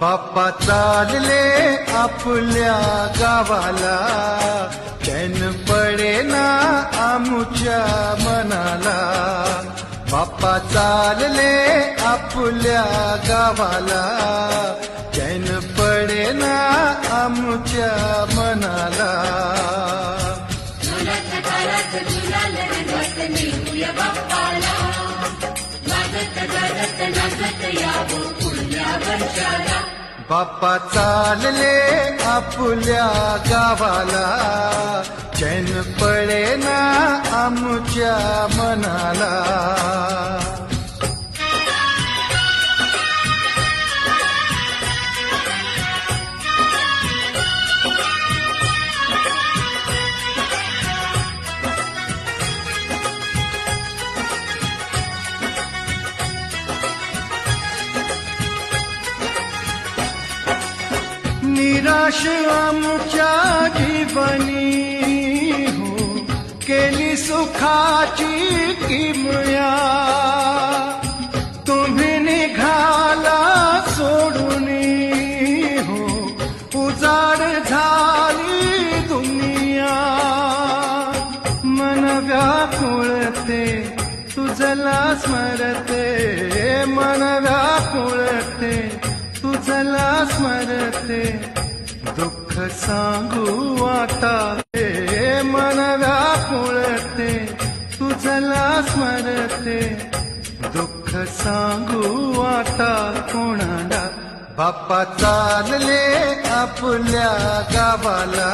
बाप्पा चालले आपल्या गावाला, चैन पडेना आमुच्या मनाला. बाप्पा चालले आपल्या गावाला, चैन पडेना आमुच्या मनाला. बाप्पा चालले आपल्या गावाला, चैन पडेना आमुच्या मनाला. निराश आमच्या जीवनी हो, केली सुखाची किमया. तुम्ही निघाला सोडून हो, उजाड झाली दुनिया. मन व्याकुळते तुझला स्मरते, मन व्याकुळते तुझला स्मरते. दुःख सांगू आता हे मन व्याकुळते तुझला स्मरते. दुःख सांगू आता कोणाला. बाप्पा चालले आपल्या गावाला,